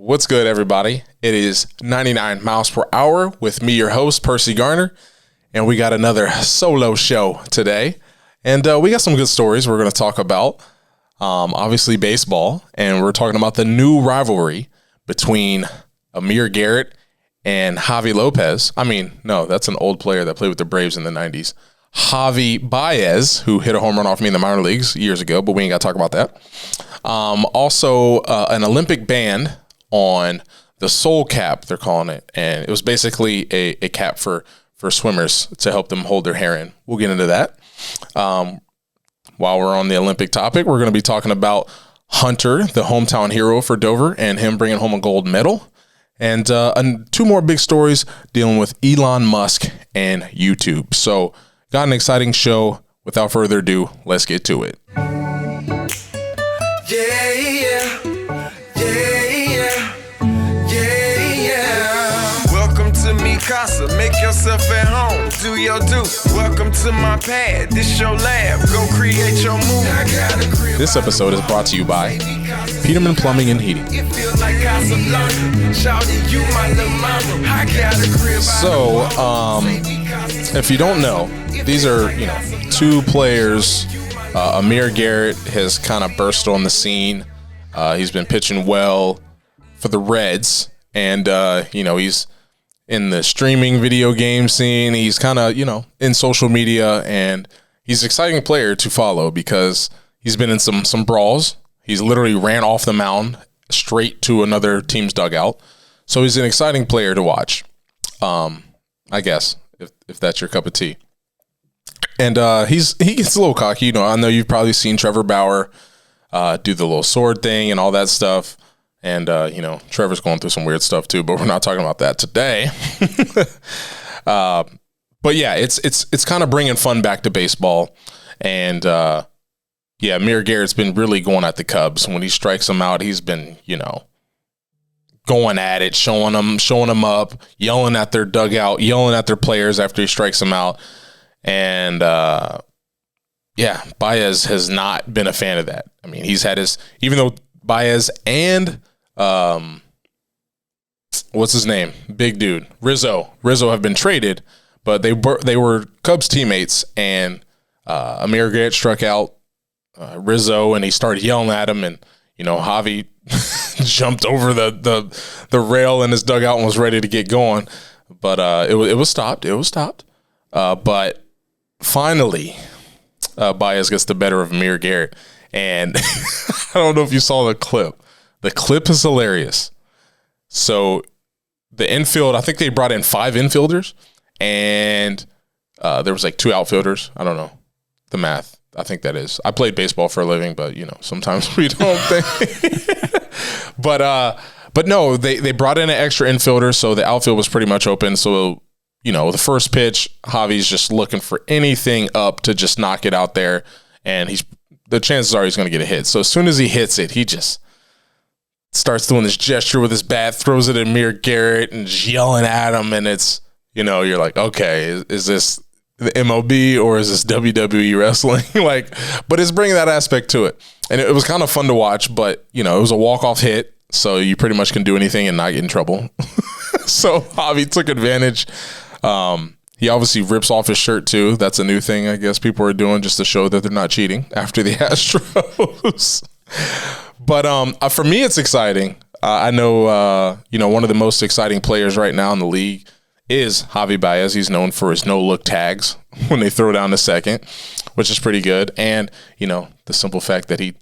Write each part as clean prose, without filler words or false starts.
What's good, everybody? It is 99 miles per hour with me, your host, Percy Garner, and we got another solo show today. And we got some good stories we're going to talk about. Obviously, baseball, and we're talking about the new rivalry between Amir Garrett and Javi Lopez. I mean, no, that's an old player that played with the Braves in the 90s. Javi Baez, who hit a home run off me in the minor leagues years ago, but we ain't got to talk about that. Also, an Olympic band on the Soul Cap, they're calling it. And it was basically a cap for swimmers to help them hold their hair in. We'll get into that. While we're on the Olympic topic, we're going to be talking about Hunter, the hometown hero for Dover, and him bringing home a gold medal. And two more big stories dealing with Elon Musk and YouTube. So got an exciting show. Without further ado, let's get to it. Casa, make yourself at home, do your do. Welcome to my pad, this your lab, go create your move. This episode is brought to you by Peterman Plumbing and Heating. So, if you don't know, these are, two players. Amir Garrett has kind of burst on the scene. He's been pitching well for the Reds, and, he's in the streaming video game scene. He's kind of, in social media, and he's an exciting player to follow because he's been in some brawls. He's literally ran off the mound straight to another team's dugout. So he's an exciting player to watch, I guess, if that's your cup of tea. And he gets a little cocky. I know you've probably seen Trevor Bauer do the little sword thing and all that stuff. And, Trevor's going through some weird stuff too, but we're not talking about that today. But yeah, it's kind of bringing fun back to baseball. And, Amir Garrett's been really going at the Cubs. When he strikes them out, he's been, going at it, showing them up, yelling at their dugout, yelling at their players after he strikes them out. And, Baez has not been a fan of that. I mean, he's had even though Baez and what's his name? Big dude. Rizzo have been traded, but they were Cubs teammates, and Amir Garrett struck out Rizzo, and he started yelling at him, and Javi jumped over the rail in his dugout and was ready to get going, but it was stopped. But finally, Baez gets the better of Amir Garrett, and I don't know if you saw the clip. The clip is hilarious. So the infield, I think they brought in 5 infielders, and there was like 2 outfielders. I don't know the math. I think that is. I played baseball for a living, but sometimes we don't think. But no, they brought in an extra infielder, so the outfield was pretty much open. So the first pitch, Javi's just looking for anything up to just knock it out there, and the chances are he's going to get a hit. So as soon as he hits it, he just starts doing this gesture with his bat, throws it at Amir Garrett, and just yelling at him. And it's, you're like, okay, is this the MLB or is this WWE wrestling? But it's bringing that aspect to it. And it was kind of fun to watch, but, it was a walk-off hit, so you pretty much can do anything and not get in trouble. So Javi took advantage. He obviously rips off his shirt too. That's a new thing, I guess, people are doing just to show that they're not cheating after the Astros. But for me, it's exciting. I know, one of the most exciting players right now in the league is Javi Baez. He's known for his no-look tags when they throw down to second, which is pretty good. And, the simple fact that he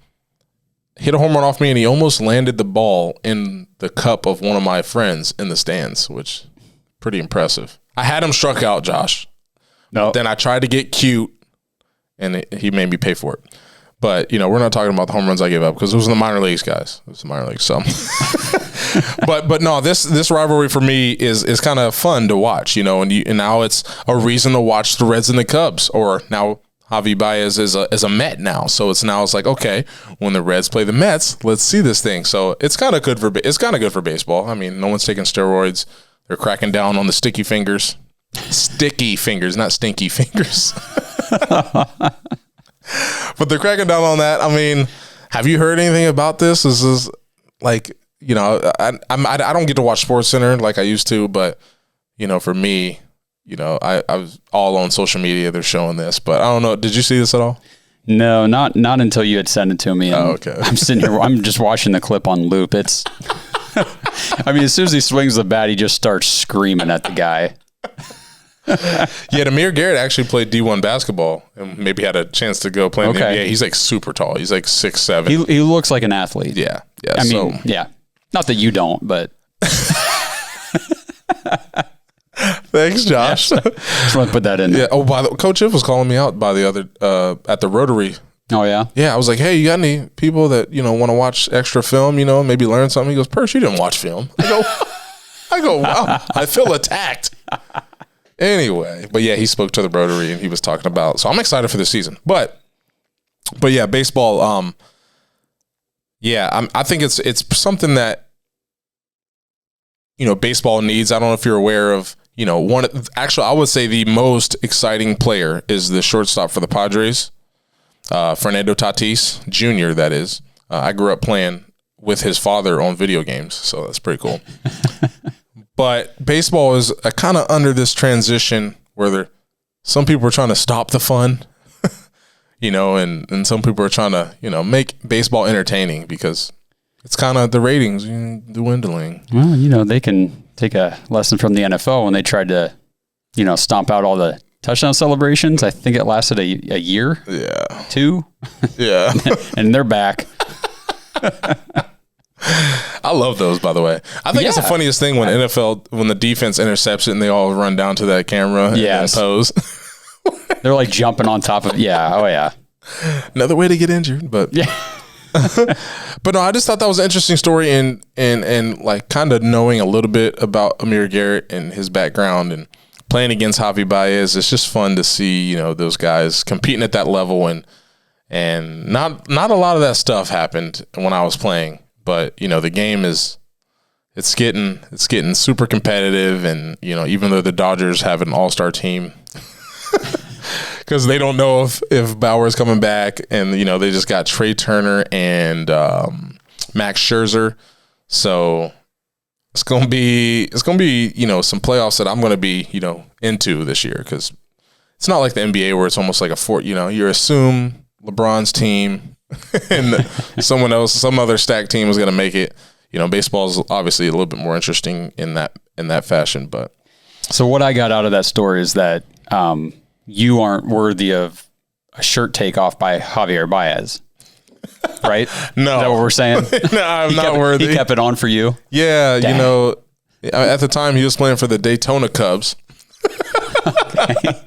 hit a home run off me and he almost landed the ball in the cup of one of my friends in the stands, which pretty impressive. I had him struck out, Josh. No. Then I tried to get cute, and he made me pay for it. But, we're not talking about the home runs I gave up because it was in the minor leagues, guys. It was the minor leagues, so. but no, this rivalry for me is kind of fun to watch, and now it's a reason to watch the Reds and the Cubs. Or now Javi Baez is a Met now, so it's like, okay, when the Reds play the Mets, let's see this thing. So it's kind of good for baseball. I mean, no one's taking steroids. They're cracking down on the sticky fingers. Sticky fingers, not stinky fingers. But they're cracking down on that. I mean, have you heard anything about this? Is this like you know, I don't get to watch Sports Center like I used to, but you know, for me, you know, I was all on social media. They're showing this, but I don't know. Did you see this at all? No, not until you had sent it to me. And okay. I'm sitting here. I'm just watching the clip on loop. It's. I mean, as soon as he swings the bat, he just starts screaming at the guy. Yeah, Amir Garrett actually played D1 basketball and maybe had a chance to go play in the NBA. He's like super tall. He's like 6'7". He looks like an athlete. Yeah. I mean, yeah. Not that you don't, but. Thanks, Josh. Yeah. Just want to put that in there. Yeah. Oh, Coach If was calling me out by the other at the Rotary. Oh yeah. Yeah, I was like, hey, you got any people that want to watch extra film? Maybe learn something. He goes, Persh, you didn't watch film. I go, wow, I feel attacked. Anyway, but yeah, he spoke to the Rotary and he was talking about. So I'm excited for the season. But yeah, baseball. I think it's something that baseball needs. I don't know if you're aware of. I would say the most exciting player is the shortstop for the Padres, Fernando Tatis Jr. That is. I grew up playing with his father on video games, so that's pretty cool. But baseball is kind of under this transition where some people are trying to stop the fun, and some people are trying to, make baseball entertaining because it's kind of the ratings dwindling. Well, they can take a lesson from the NFL when they tried to, stomp out all the touchdown celebrations. I think it lasted a year. Yeah. 2. Yeah. And they're back. I love those, by the way. I think it's the funniest thing when the defense intercepts it and they all run down to that camera and pose. They're like jumping on top of Oh yeah. Another way to get injured, but yeah. But no, I just thought that was an interesting story and like kind of knowing a little bit about Amir Garrett and his background and playing against Javi Baez. It's just fun to see, those guys competing at that level and not a lot of that stuff happened when I was playing. But the game it's getting super competitive, and even though the Dodgers have an all-star team, because they don't know if Bauer's coming back, and they just got Trey Turner and Max Scherzer, so it's gonna be some playoffs that I'm gonna be into this year, because it's not like the NBA where it's almost like you assume LeBron's team. And some other stacked team is going to make it. Baseball is obviously a little bit more interesting in that fashion. But so what I got out of that story is that you aren't worthy of a shirt takeoff by Javier Baez, right? No, is that what we're saying? No, I'm not worthy. He kept it on for you. Yeah, Dang. At the time he was playing for the Daytona Cubs. Okay.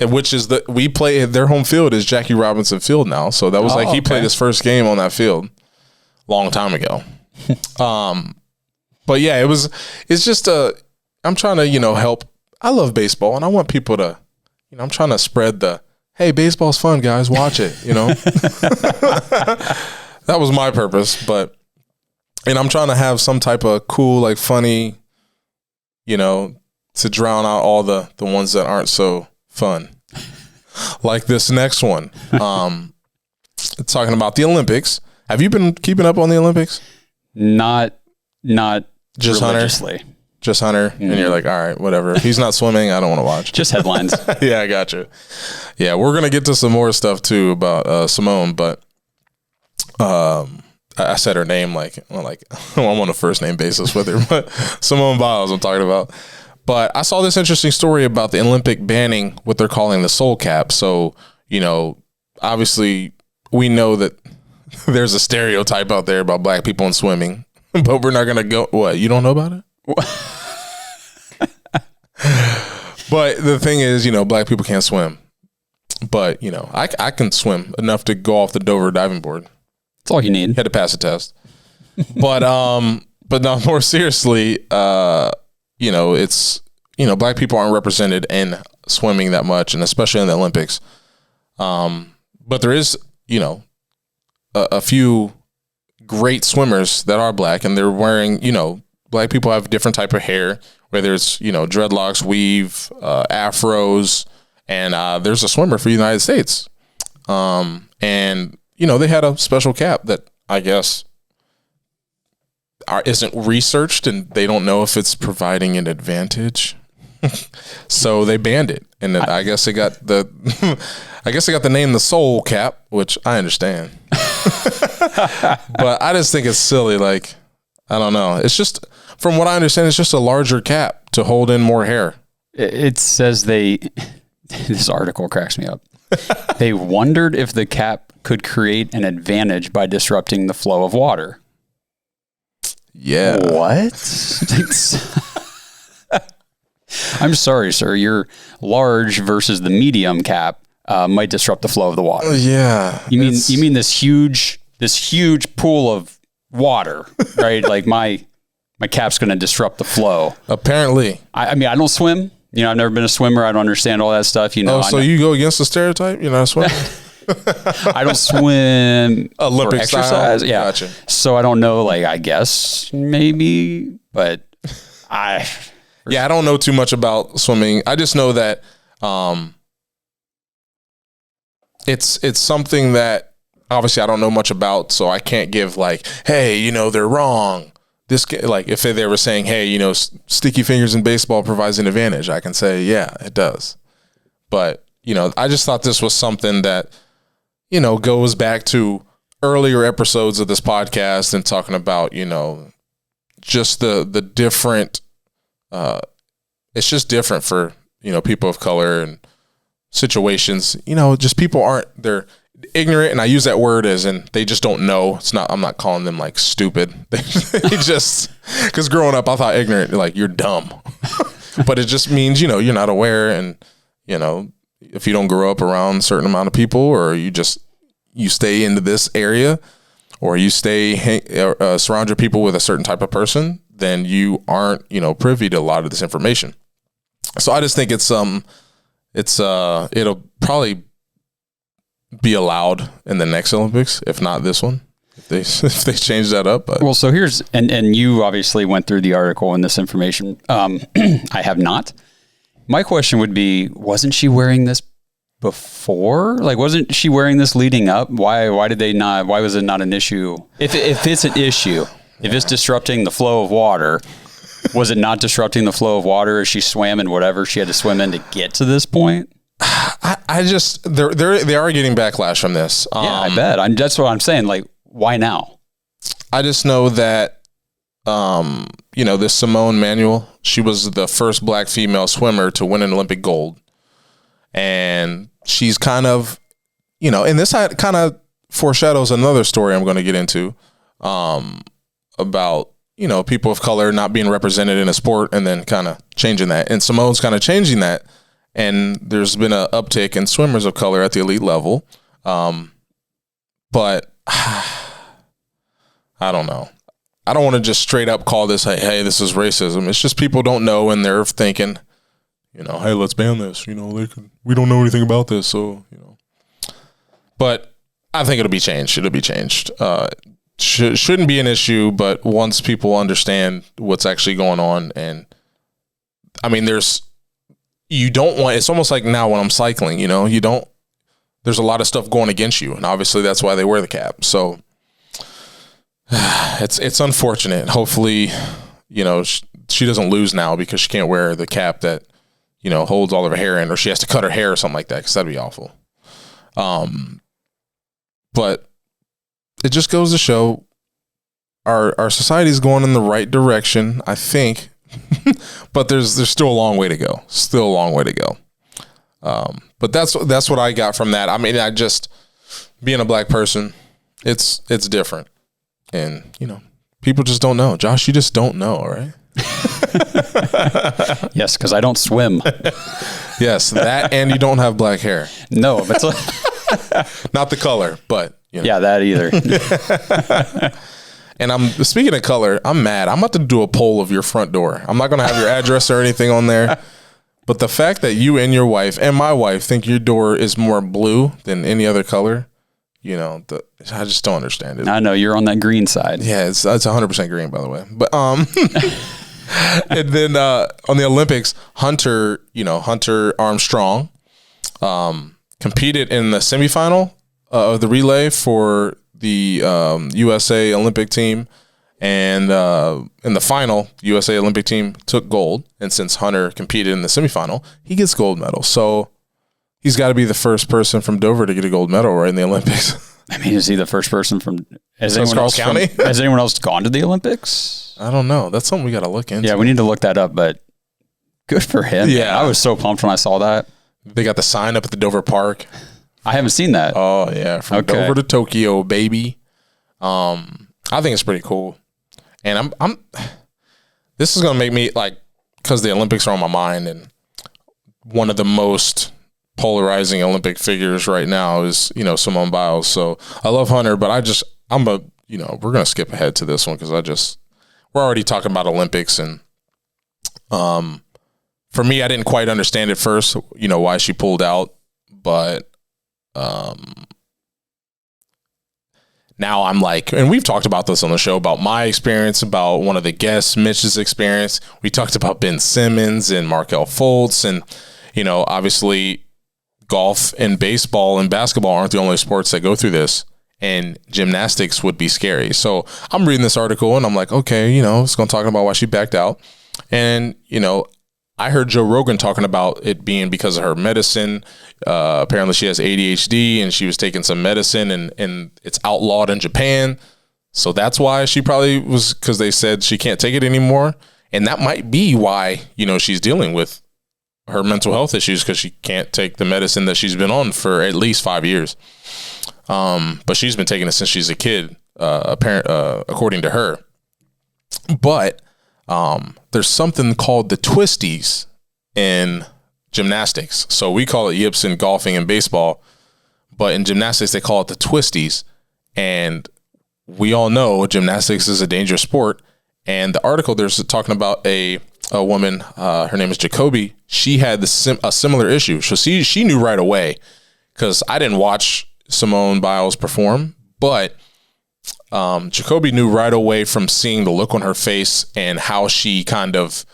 Which is their home field is Jackie Robinson Field now. So that was he played his first game on that field long time ago. But yeah, it's just I'm trying to, help. I love baseball and I want people to, I'm trying to spread hey, baseball's fun, guys, watch it, That was my purpose, and I'm trying to have some type of cool, like funny, to drown out all the ones that aren't so fun. Like this next one. It's talking about the Olympics. Have you been keeping up on the Olympics? Not just religiously. Hunter? Just Hunter. Mm-hmm. And you're like, all right, whatever. If he's not swimming, I don't want to watch. Just headlines. Yeah, I got you. Yeah, we're going to get to some more stuff too about Simone, but I said her name like I'm on a first name basis with her, but Simone Biles I'm talking about. But I saw this interesting story about the Olympic banning what they're calling the soul cap. So, obviously we know that there's a stereotype out there about black people in swimming, but we're not going to go. What? You don't know about it? But the thing is, black people can't swim. But, I can swim enough to go off the Dover diving board. That's all you need. You had to pass a test. But no, more seriously, it's, black people aren't represented in swimming that much, and especially in the Olympics. But there is, a few great swimmers that are black, and they're wearing, black people have different type of hair, whether it's, dreadlocks, weave, afros, and there's a swimmer for the United States. And, they had a special cap that I guess isn't researched, and they don't know if it's providing an advantage. So they banned it, and then I guess it got the name the Soul Cap, which I understand. But I just think it's silly. Like, I don't know. It's just, from what I understand, it's just a larger cap to hold in more hair. It says this article cracks me up. They wondered if the cap could create an advantage by disrupting the flow of water. Yeah. What? I'm sorry, sir. Your large versus the medium cap might disrupt the flow of the water. Yeah. You mean this huge pool of water, right? Like my cap's going to disrupt the flow. Apparently. I mean, I don't swim. You know, I've never been a swimmer. I don't understand all that stuff. You know. Oh, so you go against the stereotype? You're not a swimmer? I don't swim Olympic for exercise. style. Yeah. Gotcha. So I don't know. Like, I guess maybe, but Yeah, I don't know too much about swimming. I just know that it's something that obviously I don't know much about, so I can't give like, hey, you know, they're wrong. This, like, if they were saying, hey, you know, sticky fingers in baseball provides an advantage, I can say, yeah, it does. But, you know, I just thought this was something that, you know, goes back to earlier episodes of this podcast and talking about, you know, just the different, it's just different for, you know, people of color and situations. You know, just people they're ignorant, and I use that word as in they just don't know. I'm not calling them like stupid. They just, because growing up I thought ignorant like you're dumb. But it just means, you know, you're not aware, and, you know, if you don't grow up around a certain amount of people, or you stay into this area, or you surround your people with a certain type of person, then you aren't, you know, privy to a lot of this information. So I just think it'll probably be allowed in the next Olympics, if not this one, if they change that up. But. Well, so here's, and you obviously went through the article and this information. I have not. My question would be, wasn't she wearing this before? Like, wasn't she wearing this leading up? Why was it not an issue? If it's an issue, if it's disrupting the flow of water, was it not disrupting the flow of water as she swam in whatever she had to swim in to get to this point? I just, they are getting backlash from this. Yeah, I bet. That's what I'm saying. Like, why now? I just know that, you know, this Simone Manuel, she was the first black female swimmer to win an Olympic gold. And she's kind of, you know, and this kind of foreshadows another story I'm going to get into, about, you know, people of color not being represented in a sport and then kind of changing that. And Simone's kind of changing that. And there's been an uptick in swimmers of color at the elite level. But I don't know. I don't want to just straight up call this, hey, this is racism. It's just people don't know, and they're thinking, you know, hey, let's ban this. You know, we don't know anything about this. So, you know, but I think it'll be changed. It'll be changed. Shouldn't be an issue, but once people understand what's actually going on, and I mean, it's almost like now when I'm cycling, you know, there's a lot of stuff going against you, and obviously that's why they wear the cap. So it's unfortunate. Hopefully, you know, she doesn't lose now because she can't wear the cap that, you know, holds all of her hair in, or she has to cut her hair or something like that, because that'd be awful. But it just goes to show our society is going in the right direction, I think. But there's still a long way to go. Still a long way to go. But that's what I got from that. I mean, I just, being a black person, it's different. And, you know, people just don't know. Josh, you just don't know, right? Yes, because I don't swim. Yes, that, and you don't have black hair. No, but not the color, but, you know. Yeah, that either. And speaking of color, I'm mad. I'm about to do a poll of your front door. I'm not going to have your address or anything on there. But the fact that you and your wife and my wife think your door is more blue than any other color, you know, I just don't understand it. I know you're on that green side. Yeah, it's 100% green, by the way. But and then on the Olympics, Hunter Armstrong competed in the semifinal of the relay for the USA Olympic team, And in the final, USA Olympic team took gold. And since Hunter competed in the semifinal, he gets gold medal. So he's got to be the first person from Dover to get a gold medal right in the Olympics. I mean, is he the first person from? Has Carl County? Has anyone else gone to the Olympics? I don't know. That's something we got to look into. Yeah, we need to look that up. But good for him. Yeah, man. I was so pumped when I saw that. They got the sign up at the Dover Park. I haven't seen that. Oh yeah, from Dover to Tokyo, baby. I think it's pretty cool, and I'm. This is gonna make me like, because the Olympics are on my mind, and one of the most polarizing Olympic figures right now is, you know, Simone Biles. So I love Hunter, but we're gonna skip ahead to this one because we're already talking about Olympics, and for me, I didn't quite understand at first, you know, why she pulled out, but now I'm like, and we've talked about this on the show, about my experience, about one of the guests, Mitch's experience. We talked about Ben Simmons and Markelle Fultz, and, you know, obviously golf and baseball and basketball aren't the only sports that go through this, and gymnastics would be scary. So I'm reading this article and I'm like, okay, you know, it's going to talk about why she backed out. And, you know, I heard Joe Rogan talking about it being because of her medicine. Apparently she has ADHD and she was taking some medicine, and it's outlawed in Japan. So that's why she probably was, because they said she can't take it anymore. And that might be why, you know, she's dealing with her mental health issues, because she can't take the medicine that she's been on for at least 5 years. But she's been taking it since she's a kid, according to her. But there's something called the Twisties in gymnastics. So we call it yips in golfing and baseball, but in gymnastics they call it the Twisties. And we all know gymnastics is a dangerous sport. And the article, there's talking about a woman, her name is Jacoby. She had a similar issue. So she knew right away, because I didn't watch Simone Biles perform, but Jacoby knew right away from seeing the look on her face and how she kind of,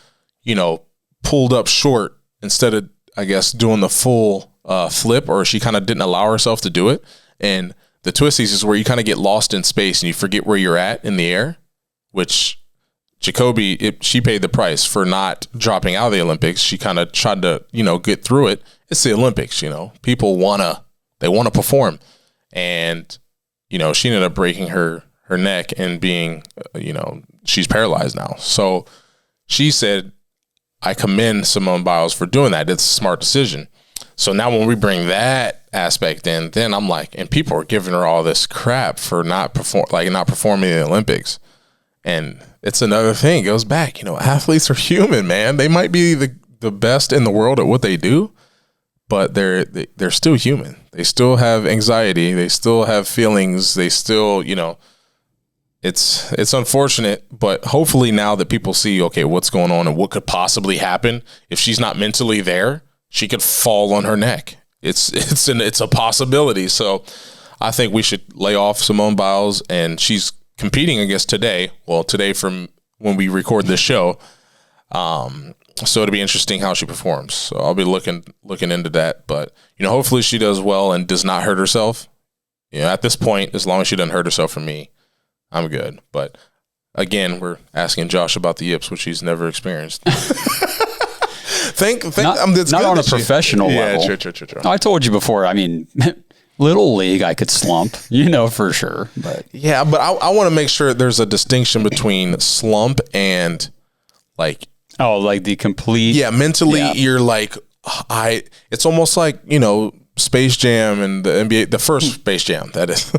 you know, pulled up short instead of, I guess, doing the full flip, or she kind of didn't allow herself to do it. And the Twisties is where you kind of get lost in space and you forget where you're at in the air, which Jacoby, she paid the price for not dropping out of the Olympics. She kind of tried to, you know, get through it. It's the Olympics, you know, people want to perform. And, you know, she ended up breaking her neck and being, you know, she's paralyzed now. So she said, I commend Simone Biles for doing that. It's a smart decision. So now when we bring that aspect in, then I'm like, and people are giving her all this crap for not performing in the Olympics. And it's another thing. It goes back, you know, athletes are human, man. They might be the best in the world at what they do, but they're still human. They still have anxiety. They still have feelings. They still, you know, it's unfortunate, but hopefully now that people see, okay, what's going on and what could possibly happen if she's not mentally there, she could fall on her neck. It's a possibility. So I think we should lay off Simone Biles, and she's competing, I guess, today. Well, today from when we record this show. So it'll be interesting how she performs. So I'll be looking into that. But, you know, hopefully she does well and does not hurt herself. You know, at this point, as long as she doesn't hurt herself for me, I'm good. But again, we're asking Josh about the yips, which he's never experienced. Not on a professional level. Yeah, true. I told you before, I mean, little league, I could slump, you know, for sure. But yeah, but I want to make sure there's a distinction between slump and like, like the complete. Yeah, mentally, you're like, it's almost like, you know, Space Jam and the NBA, the first Space Jam, that is,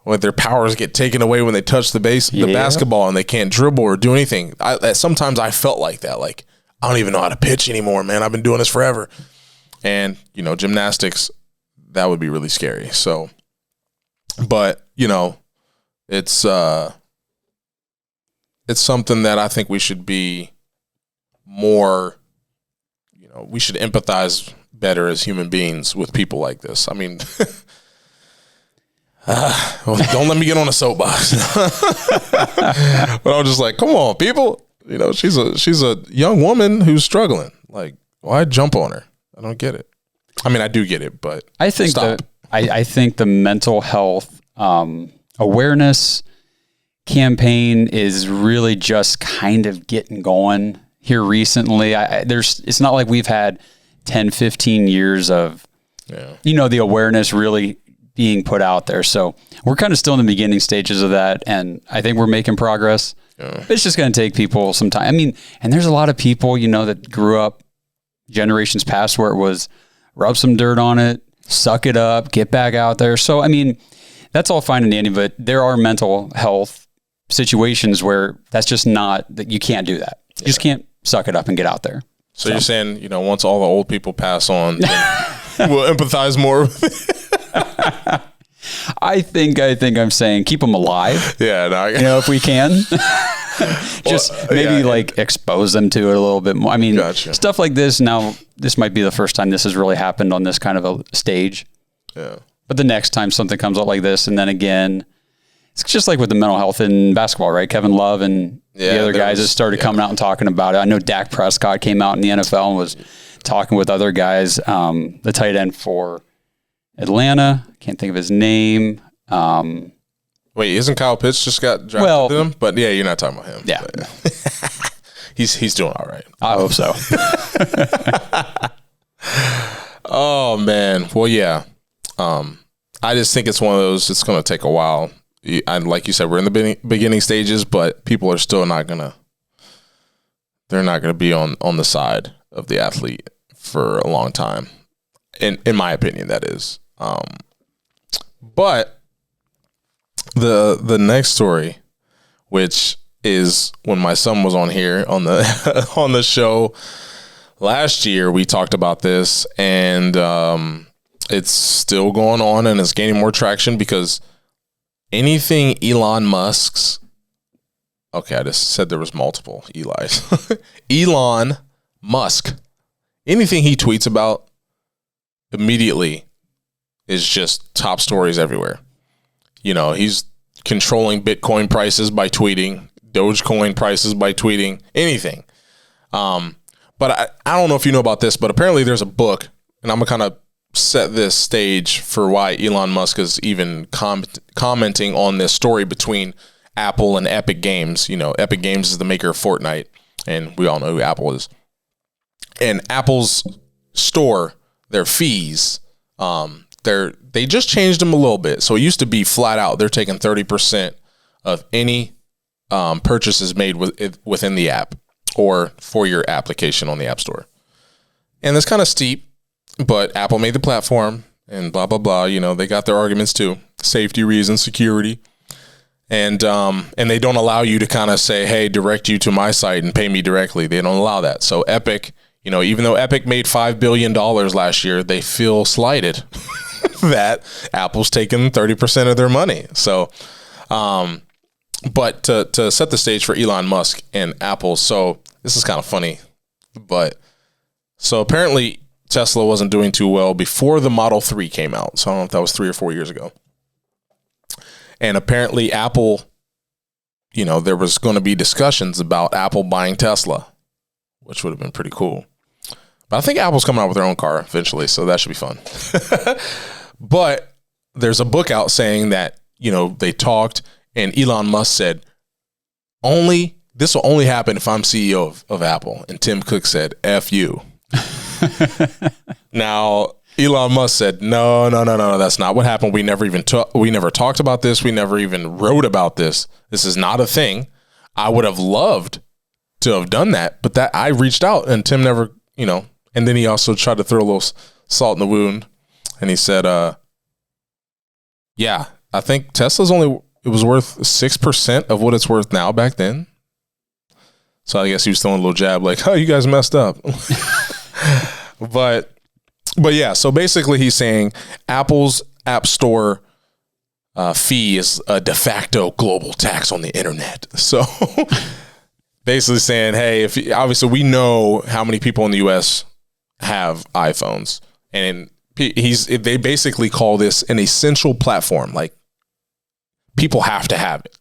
when their powers get taken away when they touch the basketball and they can't dribble or do anything. Sometimes I felt like that. Like, I don't even know how to pitch anymore, man. I've been doing this forever. And, you know, gymnastics, that would be really scary. So, but, you know, it's something that I think we should be more, you know, we should empathize better as human beings with people like this. I mean, well, don't let me get on a soapbox. But I'm just like, come on, people. You know, she's a young woman who's struggling. Like, why jump on her? I don't get it. I mean, I do get it, but I think I think the mental health awareness campaign is really just kind of getting going here recently. It's not like we've had 10, 15 years of, the awareness really being put out there. So we're kind of still in the beginning stages of that. And I think we're making progress. Yeah. It's just going to take people some time. I mean, and there's a lot of people, that grew up generations past where it was rub some dirt on it, suck it up, get back out there. So, I mean, that's all fine and dandy, but there are mental health situations where that's just not, that you can't do that. You just can't suck it up and get out there. So you're saying, once all the old people pass on, we'll empathize more. I think I'm saying keep them alive. Yeah. No, if we can. Just expose them to it a little bit more. I mean, stuff like this now, this might be the first time this has really happened on this kind of a stage. Yeah. But the next time something comes up like this, and then again, it's just like with the mental health in basketball, right? Kevin Love and the other guys that started coming out and talking about it. I know Dak Prescott came out in the NFL and was talking with other guys. The tight end for Atlanta, can't think of his name. Wait, isn't Kyle Pitts just got drafted to them? But yeah, you're not talking about him. Yeah. He's doing all right. I hope so. Oh, man. Well, yeah. I just think it's one of those, it's going to take a while. Like you said, we're in the beginning stages, but people are still not going to, they're not going to be on the side of the athlete for a long time. In my opinion, that is. But the next story, which is when my son was on here on the on the show last year, we talked about this, and it's still going on and it's gaining more traction because anything Elon Musk's, okay, I just said there was multiple Eli's. Elon Musk, anything he tweets about immediately is just top stories everywhere. He's controlling Bitcoin prices by tweeting, Dogecoin prices by tweeting, anything. But I don't know if you know about this, but apparently there's a book, and I'm going to kind of set this stage for why Elon Musk is even commenting on this story between Apple and Epic Games. Epic Games is the maker of Fortnite, and we all know who Apple is. And Apple's store, their fees, they just changed them a little bit. So it used to be flat out, they're taking 30% of any purchases made within the app or for your application on the App Store. And that's kind of steep, but Apple made the platform and blah, blah, blah. They got their arguments too. Safety reasons, security. And they don't allow you to kind of say, hey, direct you to my site and pay me directly. They don't allow that. So Epic, even though Epic made $5 billion last year, they feel slighted that Apple's taking 30% of their money. So, but to set the stage for Elon Musk and Apple, so this is kind of funny, but so apparently Tesla wasn't doing too well before the Model 3 came out. So I don't know if that was 3 or 4 years ago. And apparently Apple, there was going to be discussions about Apple buying Tesla, which would have been pretty cool. But I think Apple's coming out with their own car eventually, so that should be fun. But there's a book out saying that, they talked and Elon Musk said, this will only happen if I'm CEO of Apple. And Tim Cook said, F you. Now, Elon Musk said, no, that's not what happened. We never talked about this. We never even wrote about this. This is not a thing. I would have loved to have done that, but that I reached out and Tim never, and then he also tried to throw a little salt in the wound. And he said, yeah, I think Tesla's it was worth 6% of what it's worth now back then. So I guess he was throwing a little jab like, oh, you guys messed up. But yeah, so basically he's saying Apple's App Store fee is a de facto global tax on the internet. So basically saying, hey, obviously we know how many people in the US have iPhones, and they basically call this an essential platform. Like, people have to have it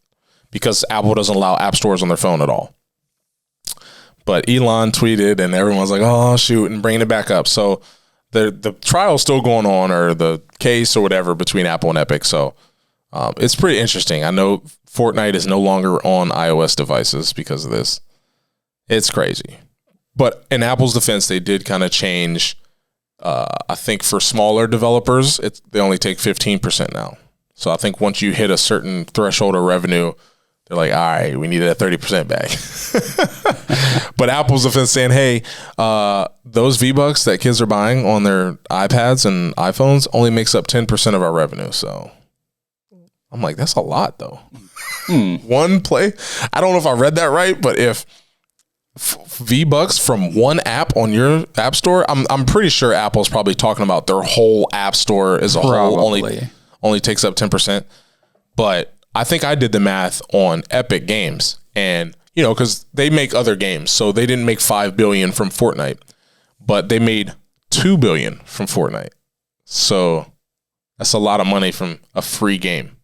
because Apple doesn't allow app stores on their phone at all. But Elon tweeted and everyone's like, oh, shoot, and bringing it back up. So the trial's still going on, or the case or whatever between Apple and Epic. So it's pretty interesting. I know Fortnite is no longer on iOS devices because of this. It's crazy. But in Apple's defense, they did kind of change. I think for smaller developers, they only take 15% now. So I think once you hit a certain threshold of revenue, they're like, all right, we need that 30% back. But Apple's defense saying, hey, those V-Bucks that kids are buying on their iPads and iPhones only makes up 10% of our revenue. So I'm like, that's a lot, though. One play. I don't know if I read that right, but if V-Bucks from one app on your app store, I'm pretty sure Apple's probably talking about their whole app store as a whole only takes up 10%. But I think I did the math on Epic Games, and because they make other games, so they didn't make $5 billion from Fortnite, but they made $2 billion from Fortnite. So that's a lot of money from a free game.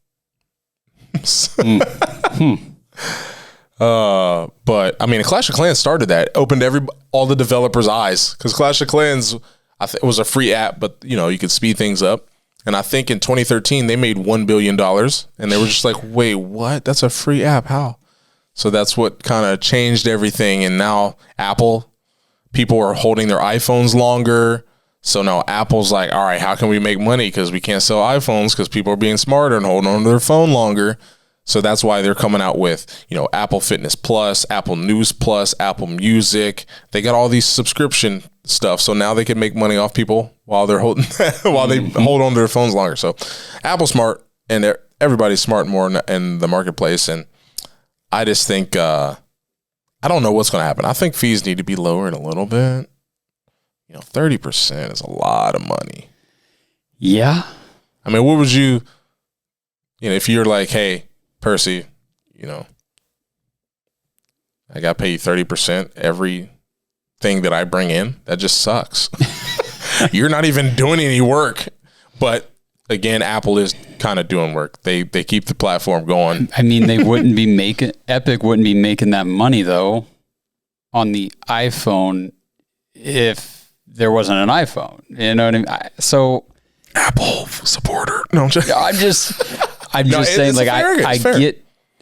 But I mean, Clash of Clans started that, opened all the developers' eyes, because Clash of Clans, I think it was a free app, but you could speed things up. And I think in 2013 they made $1 billion, and they were just like, "Wait, what? That's a free app? How?" So that's what kind of changed everything. And now people are holding their iPhones longer. So now Apple's like, "All right, how can we make money? Because we can't sell iPhones because people are being smarter and holding on to their phone longer." So that's why they're coming out with, Apple Fitness Plus, Apple News Plus, Apple Music. They got all these subscription stuff. So now they can make money off people while they're holding, while they hold on to their phones longer. So Apple's smart, and everybody's smart more in the marketplace. And I just think, I don't know what's going to happen. I think fees need to be lowered a little bit. 30% is a lot of money. Yeah. I mean, what would you, if you're like, hey, Percy, I got to pay you 30% everything that I bring in. That just sucks. You're not even doing any work. But again, Apple is kind of doing work. They keep the platform going. I mean, Epic wouldn't be making that money though on the iPhone if there wasn't an iPhone. You know what I mean? So Apple supporter. No, I'm just saying, like,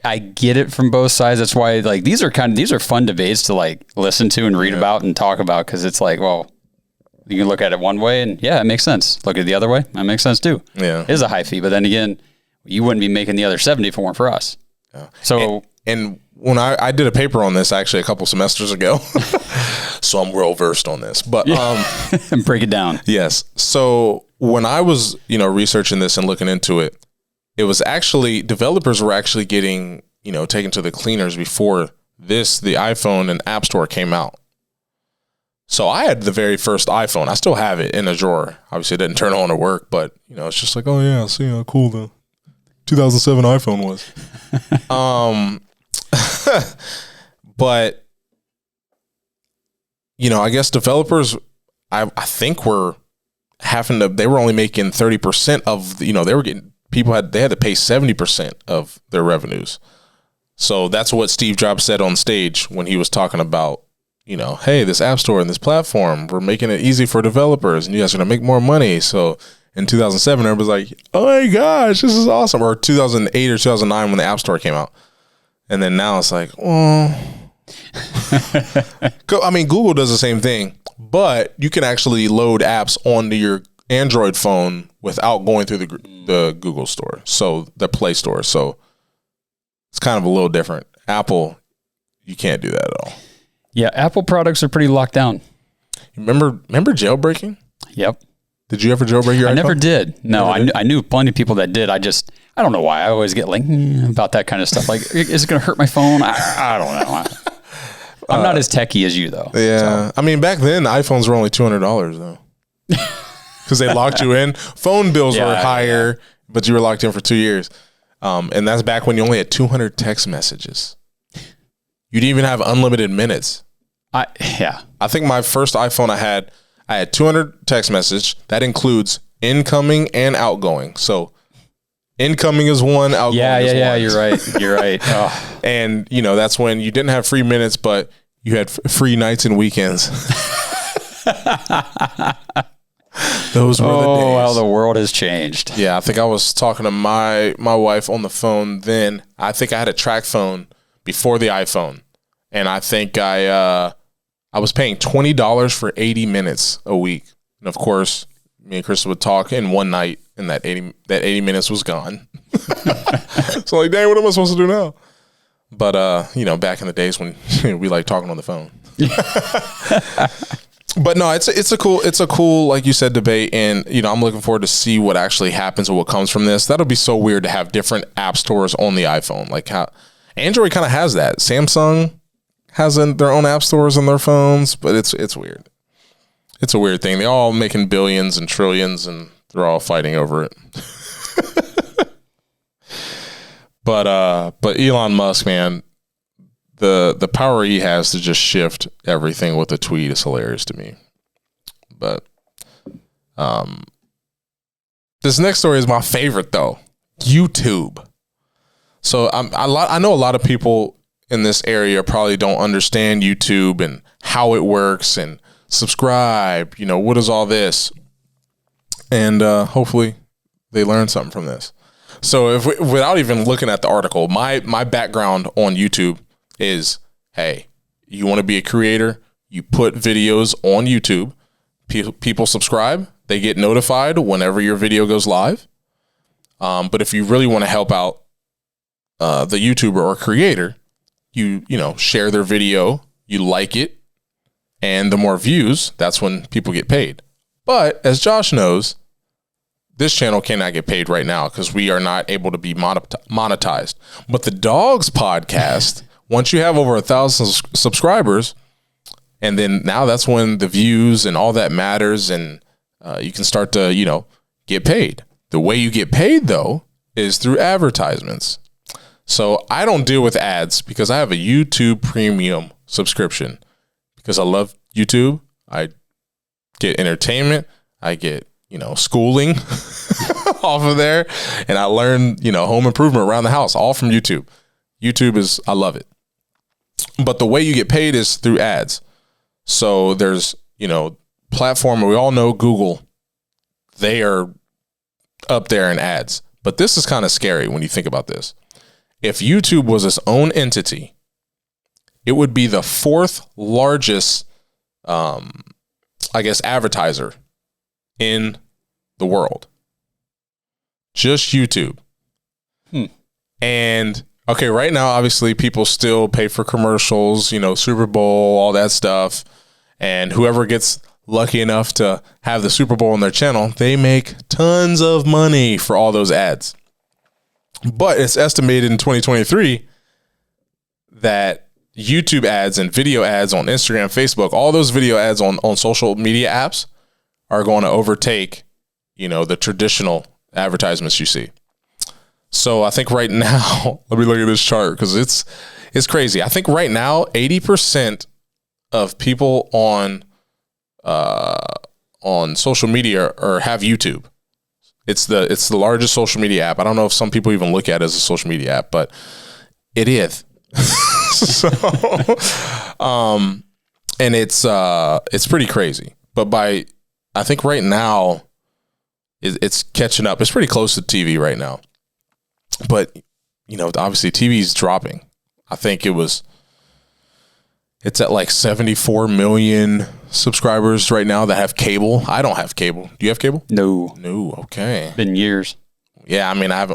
I get it from both sides. That's why, like, these are fun debates to like listen to and read about and talk about, because it's like, well, you can look at it one way and it makes sense. Look at it the other way, that makes sense too. Yeah, it is a high fee, but then again, you wouldn't be making the other 70 if it weren't for us. Yeah. So and when I did a paper on this actually a couple semesters ago, so I'm well versed on this. But break it down. Yes. So when I was researching this and looking into it, it was actually, developers were actually getting, taken to the cleaners before the iPhone and App Store came out. So I had the very first iPhone. I still have it in a drawer. Obviously it didn't turn on or work, but it's just like, oh yeah, see how cool the 2007 iPhone was. But I guess developers, I think they were only making 30% of, they were getting, they had to pay 70% of their revenues. So that's what Steve Jobs said on stage when he was talking about, hey, this app store and this platform, we're making it easy for developers and you guys are going to make more money. So in 2007, everybody's like, oh my gosh, this is awesome. Or 2008 or 2009 when the app store came out. And then now it's like, well, I mean, Google does the same thing, but you can actually load apps onto your Android phone without going through the Google store, so the Play Store. So it's kind of a little different. Apple, you can't do that at all. Yeah, Apple products are pretty locked down. Remember jailbreaking? Yep. Did you ever jailbreak your iPhone? I never did. No, I knew plenty of people that did. I don't know why. I always get like about that kind of stuff. Like, is it going to hurt my phone? I don't know. I'm not as techie as you though. Yeah. So. I mean, back then iPhones were only $200 though. Because they locked you in. Phone bills were higher, but you were locked in for 2 years. And that's back when you only had 200 text messages. You didn't even have unlimited minutes. I think my first iPhone I had 200 text message. That includes incoming and outgoing. So incoming is one, outgoing is one. Yeah, you're right. Oh. And, that's when you didn't have free minutes, but you had free nights and weekends. Those were the days. Oh, how the world has changed. Yeah, I think I was talking to my wife on the phone then. I think I had a track phone before the iPhone. And I think I was paying $20 for 80 minutes a week. And of course, me and Chris would talk in one night and that 80 minutes was gone. So like, dang, what am I supposed to do now? But back in the days when we like talking on the phone. But no, it's a cool, like you said, debate. And, I'm looking forward to see what actually happens or what comes from this. That'll be so weird to have different app stores on the iPhone. Like how Android kind of has that. Samsung has their own app stores on their phones, but it's weird. It's a weird thing. They're all making billions and trillions and they're all fighting over it. But Elon Musk, man, the power he has to just shift everything with a tweet is hilarious to me. But this next story is my favorite though. YouTube. So I know a lot of people in this area probably don't understand YouTube and how it works and subscribe, what is all this? And hopefully they learn something from this. So without even looking at the article, my background on YouTube is, hey, you want to be a creator, you put videos on YouTube, people subscribe, they get notified whenever your video goes live. But if you really want to help out the YouTuber or creator, you share their video, you like it, and the more views, that's when people get paid. But as Josh knows, this channel cannot get paid right now because we are not able to be monetized. But the Dogs podcast, once you have over 1,000 subscribers, and then now that's when the views and all that matters, and you can start to, get paid. The way you get paid, though, is through advertisements. So I don't deal with ads because I have a YouTube Premium subscription because I love YouTube. I get entertainment. I get, schooling off of there. And I learn, home improvement around the house, all from YouTube. I love it. But the way you get paid is through ads. So there's, platform, we all know Google, they are up there in ads. But this is kind of scary when you think about this. If YouTube was its own entity, it would be the fourth largest, advertiser in the world. Just YouTube. And okay, right now, obviously, people still pay for commercials, Super Bowl, all that stuff. And whoever gets lucky enough to have the Super Bowl on their channel, they make tons of money for all those ads. But it's estimated in 2023 that YouTube ads and video ads on Instagram, Facebook, all those video ads on social media apps are going to overtake, the traditional advertisements you see. So I think right now, let me look at this chart because it's crazy. I think right now, 80% of people on social media have YouTube. It's the largest social media app. I don't know if some people even look at it as a social media app, but it is. So, and it's pretty crazy. But I think right now it's catching up. It's pretty close to TV right now. But, obviously TV is dropping. I think it's at like 74 million subscribers right now that have cable. I don't have cable. Do you have cable? No. Okay. Been years. Yeah. I mean, I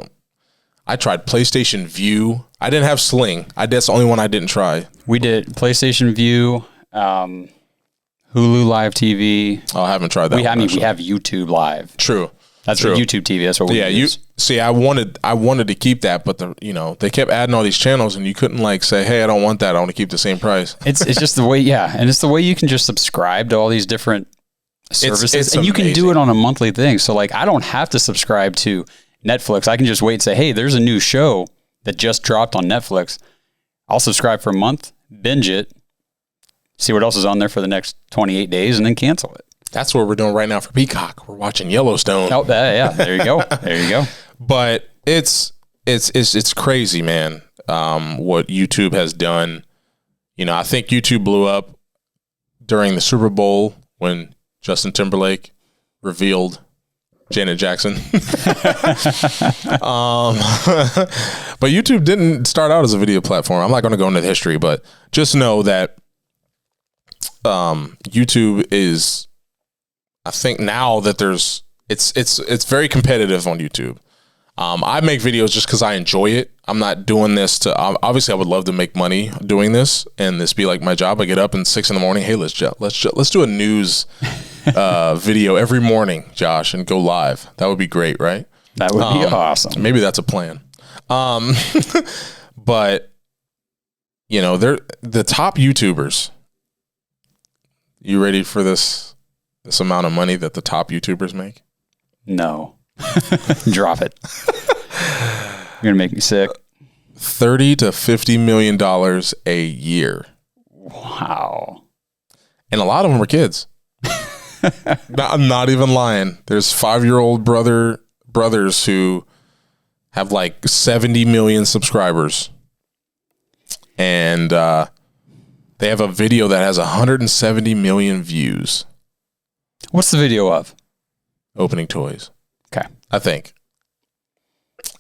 tried PlayStation View. I didn't have Sling. That's the only one I didn't try. We did PlayStation View, Hulu Live TV. Oh, I haven't tried that. We have YouTube Live. True. That's for YouTube TV. That's what we use. I wanted to keep that, but they kept adding all these channels, and you couldn't say, hey, I don't want that. I want to keep the same price. It's just the way, yeah, and it's the way you can just subscribe to all these different services, it's and you amazing. can do it on a monthly thing. So I don't have to subscribe to Netflix. I can just wait and say, hey, there's a new show that just dropped on Netflix. I'll subscribe for a month, binge it, see what else is on there for the next 28 days, and then cancel it. That's what we're doing right now for Peacock. We're watching Yellowstone. Oh, yeah. There you go. There you go. But it's crazy, man. What YouTube has done. I think YouTube blew up during the Super Bowl when Justin Timberlake revealed Janet Jackson. But YouTube didn't start out as a video platform. I'm not going to go into the history, but just know that YouTube is, I think now that it's very competitive on YouTube. I make videos just because I enjoy it. I'm not doing this to, obviously I would love to make money doing this and this be like my job. I get up at 6 a.m. Hey, let's do a news video every morning, Josh, and go live. That would be great, right? That would be awesome. Maybe that's a plan. But they're the top YouTubers. You ready for this amount of money that the top YouTubers make? No. Drop it. You're gonna make me sick. $30 to $50 million a year. Wow. And a lot of them are kids. I'm not even lying. There's 5-year-old brothers who have like 70 million subscribers. And they have a video that has 170 million views. What's the video of? Opening toys. Okay. I think.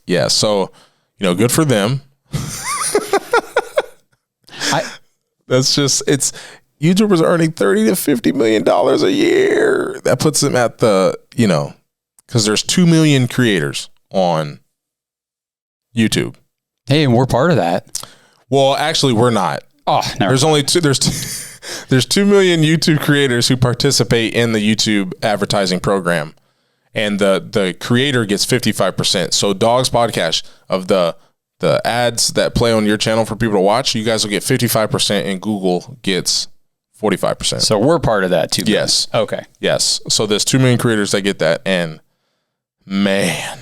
Yeah, so, good for them. That's just, it's, YouTubers are earning $30 to $50 million a year. That puts them at the, because there's 2 million creators on YouTube. Hey, and we're part of that. Well, actually, we're not. Oh, there's only two. There's 2 million YouTube creators who participate in the YouTube advertising program, and the creator gets 55%. So, Dogs Podcast of the ads that play on your channel for people to watch, you guys will get 55%, and Google gets 45%. So we're part of that too. Yes. Okay. Yes. So there's 2 million creators that get that, and man,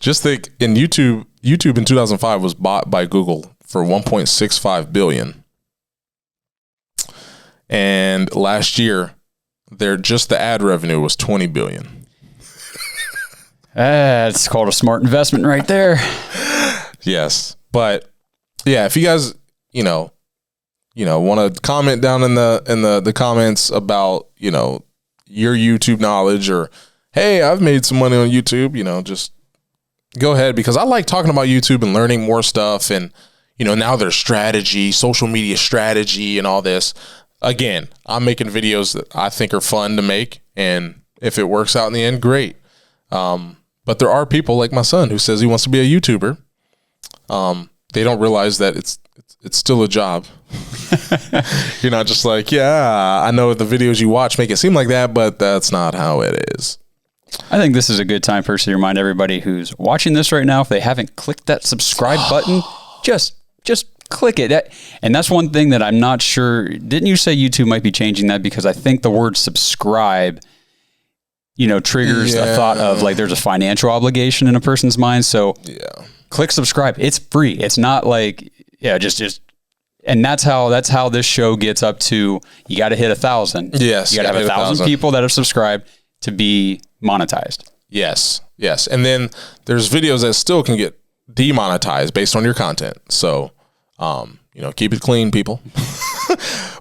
just think in YouTube in 2005 was bought by Google for $1.65 billion. And last year, the ad revenue was $20 billion. It's called a smart investment right there. Yes. But yeah, if you guys, want to comment down in the comments about, your YouTube knowledge, or, hey, I've made some money on YouTube, just go ahead, because I like talking about YouTube and learning more stuff. And, now there's strategy, social media strategy and all this. Again, I'm making videos that I think are fun to make. And if it works out in the end, great. But there are people like my son who says he wants to be a YouTuber. They don't realize that it's still a job. You're not just like, yeah, I know the videos you watch make it seem like that, but that's not how it is. I think this is a good time first to remind everybody who's watching this right now, if they haven't clicked that subscribe button, just click it. And that's one thing that I'm not sure. Didn't you say YouTube might be changing that? Because I think the word subscribe, triggers the thought of like there's a financial obligation in a person's mind. So click subscribe. It's free. It's not like, just. And that's how this show gets up to, you got to hit 1,000. Yes. You got to have 1,000 people that have subscribed to be monetized. Yes. Yes. And then there's videos that still can get demonetized based on your content. So, keep it clean, people.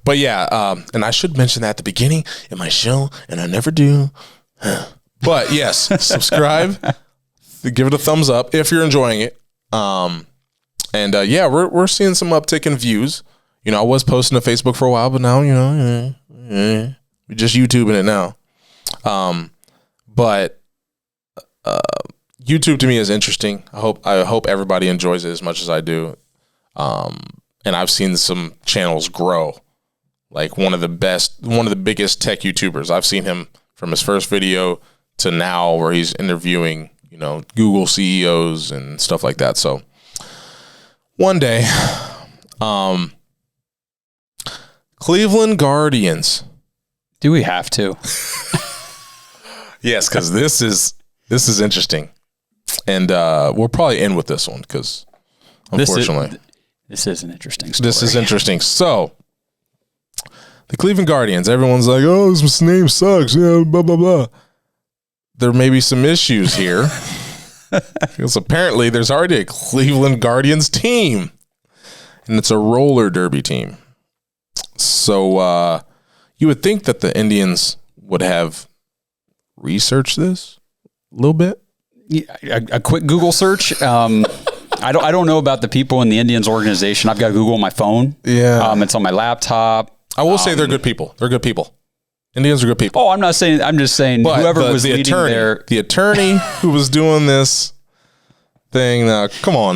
But yeah, and I should mention that at the beginning in my show, and I never do. But yes, subscribe, give it a thumbs up if you're enjoying it. And we're seeing some uptick in views. I was posting to Facebook for a while, but now, we're just YouTubing it now. But YouTube to me is interesting. I hope everybody enjoys it as much as I do. And I've seen some channels grow. Like one of the biggest tech YouTubers. I've seen him from his first video to now, where he's interviewing, Google CEOs and stuff like that. So one day, Cleveland Guardians. Do we have to? Yes, because this is interesting, and we'll probably end with this one because unfortunately, this is an interesting story. This is interesting. So, the Cleveland Guardians. Everyone's like, "Oh, this name sucks." Yeah, blah blah blah. There may be some issues here. Because apparently there's already a Cleveland Guardians team, and it's a roller derby team. So you would think that the Indians would have researched this a little bit. Yeah, a quick Google search. I don't know about the people in the Indians organization. I've got Google on my phone. Yeah. It's on my laptop. I will say they're good people. They're good people. Indians are good people. Oh, I'm not saying. I'm just saying. But whoever was leading the attorney who was doing this thing. Now, come on.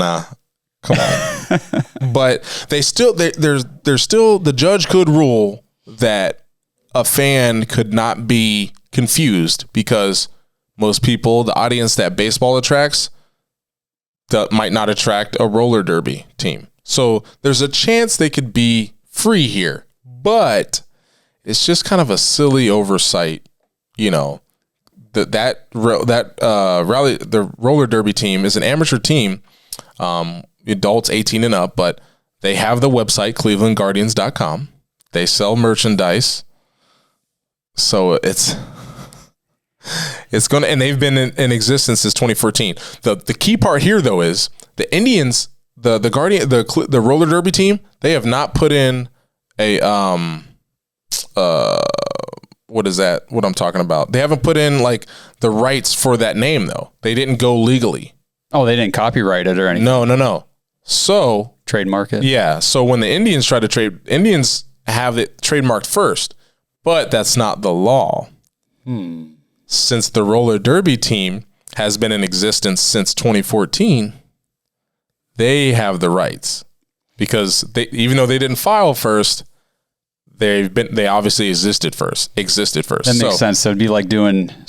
But there's still the judge could rule that a fan could not be confused because most people, the audience that baseball attracts, that might not attract a roller derby team. So there's a chance they could be free here, but it's just kind of a silly oversight, you know. That rally, the roller derby team is an amateur team, adults 18 and up, but they have the website clevelandguardians.com. They sell merchandise, so it's going to, and they've been in existence since 2014. The key part here, though, is the Indians, the roller derby team. They have not put in a what is that? What I'm talking about? They haven't put in like the rights for that name, though. They didn't go legally. Oh, they didn't copyright it or anything. No. So trademark it. Yeah. So when the Indians try to trade, Indians have it trademarked first, but that's not the law. Since the roller derby team has been in existence since 2014, they have the rights because even though they didn't file first, they obviously existed first. That makes sense. So it'd be like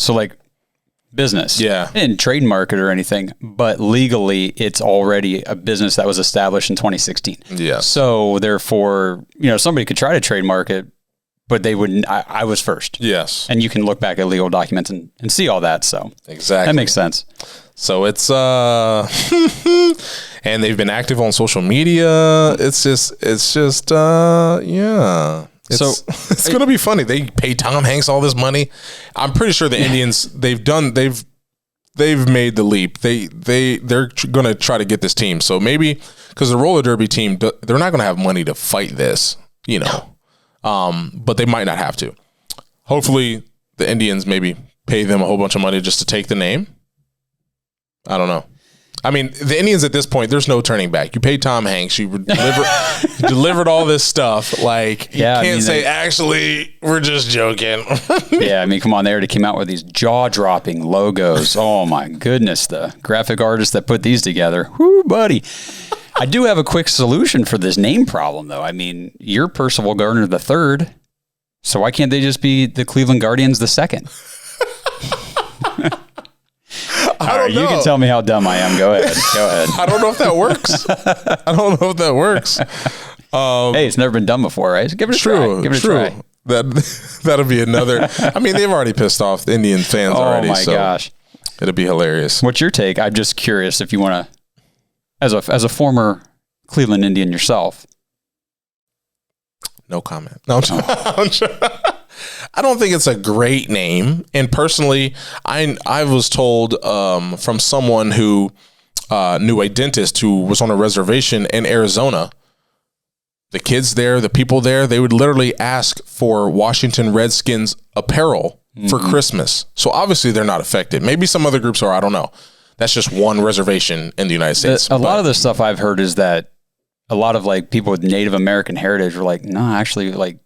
like business. Yeah. They didn't trademark it or anything, but legally it's already a business that was established in 2016. Yeah. So therefore, somebody could try to trademark it, but they wouldn't. I was first. Yes. And you can look back at legal documents and see all that. So exactly. That makes sense. So it's and they've been active on social media. It's just yeah. It's going to be funny. They pay Tom Hanks all this money. I'm pretty sure the Indians, they've made the leap. They're going to try to get this team. So maybe because the roller derby team, they're not going to have money to fight this, but they might not have to. Hopefully the Indians maybe pay them a whole bunch of money just to take the name. I don't know. I mean, the Indians at this point, there's no turning back. You paid Tom Hanks. You delivered all this stuff. Like, you can't say, actually, we're just joking. Yeah, I mean, come on. They already came out with these jaw-dropping logos. Oh, my goodness. The graphic artists that put these together. Whoo, buddy. I do have a quick solution for this name problem, though. I mean, you're Percival Gardner III, so why can't they just be the Cleveland Guardians II? I don't know. You can tell me how dumb I am. Go ahead. I don't know if that works. Hey, it's never been done before, right? Give it a try. Give it a try. That'll be another. I mean, they've already pissed off the Indian fans already. Oh my gosh, it'll be hilarious. What's your take? I'm just curious if you want to, as a former Cleveland Indian yourself. No comment. No, I'm sure. I don't think it's a great name. And personally, I was told from someone who knew a dentist who was on a reservation in Arizona. The kids there, the people there, they would literally ask for Washington Redskins apparel for Christmas. So obviously they're not affected. Maybe some other groups are. I don't know. That's just one reservation in the United States. A lot of the stuff I've heard is that a lot of like people with Native American heritage were like, no, actually, like,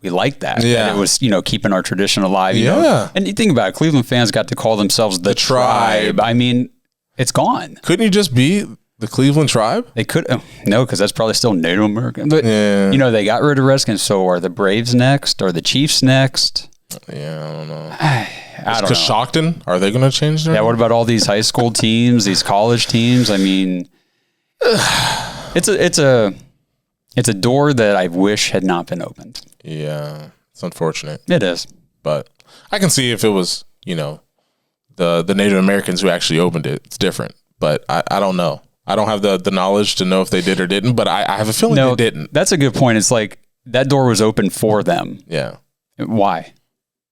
we like that. Yeah. And it was, keeping our tradition alive. You Yeah. know? And you think about it, Cleveland fans got to call themselves the tribe. I mean, it's gone. Couldn't you just be the Cleveland Tribe? They could. No, because that's probably still Native American. But, Yeah. they got rid of Redskins. So are the Braves next? Are the Chiefs next? Yeah, I don't know. I don't know. Coshocton, are they going to change their Yeah, name? what about all these high school teams, these college teams? I mean, it's a door that I wish had not been opened. Yeah, it's unfortunate. It is. But I can see if it was, the Native Americans who actually opened it, it's different. But I don't know. I don't have the knowledge to know if they did or didn't, but I have a feeling they didn't. That's a good point. It's like that door was open for them. Yeah. Why?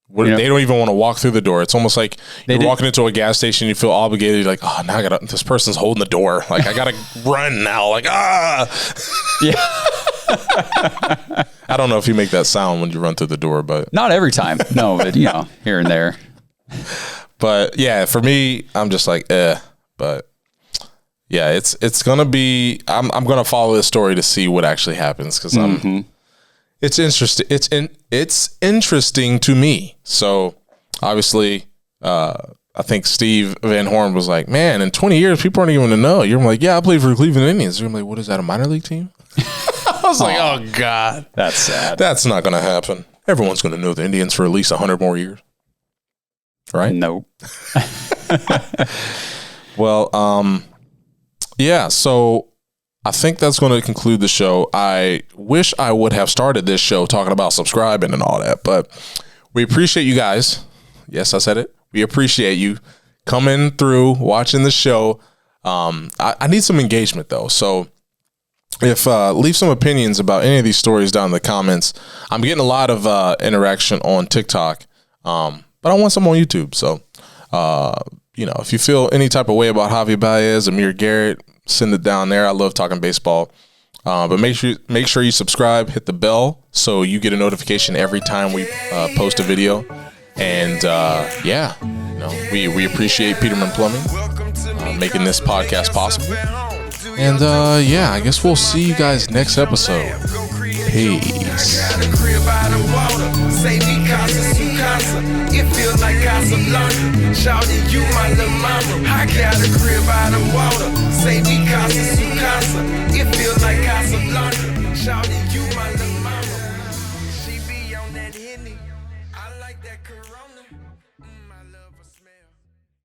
They don't even want to walk through the door. It's almost like you're walking into a gas station, you feel obligated. You're like, oh, now this person's holding the door. Like, I got to run now. Like, Yeah. I I don't know if you make that sound when you run through the door, but Not every time. No, but here and there. But yeah, for me, I'm just like, but yeah, it's gonna be. I'm gonna follow this story to see what actually happens because it's interesting. It's interesting to me. So obviously, I think Steve Van Horn was like, man, in 20 years, people aren't even gonna know. You're like, yeah, I played for the Cleveland Indians. You're like, what is that, a minor league team? I was like, oh God, That's sad. that's not gonna happen. Everyone's gonna know the Indians for at least 100 more years, right? Nope. Well, yeah, so I think that's going to conclude the show. I wish I would have started this show talking about subscribing and all that, but we appreciate you guys. Yes, I said it. We appreciate you coming through, watching the show. I need some engagement though. So if leave some opinions about any of these stories down in the comments. I'm getting a lot of interaction on TikTok, but I want some on YouTube. So, if you feel any type of way about Javi Baez, Amir Garrett, send it down there. I love talking baseball. But make sure you subscribe, hit the bell so you get a notification every time we post a video. And we appreciate Peterman Plumbing making this podcast possible. And I guess we'll see you guys next episode. Peace. It feels like Casablanca. Shouting you my little mama. I got a crib out of water. Say me Casa Sucasa. It feels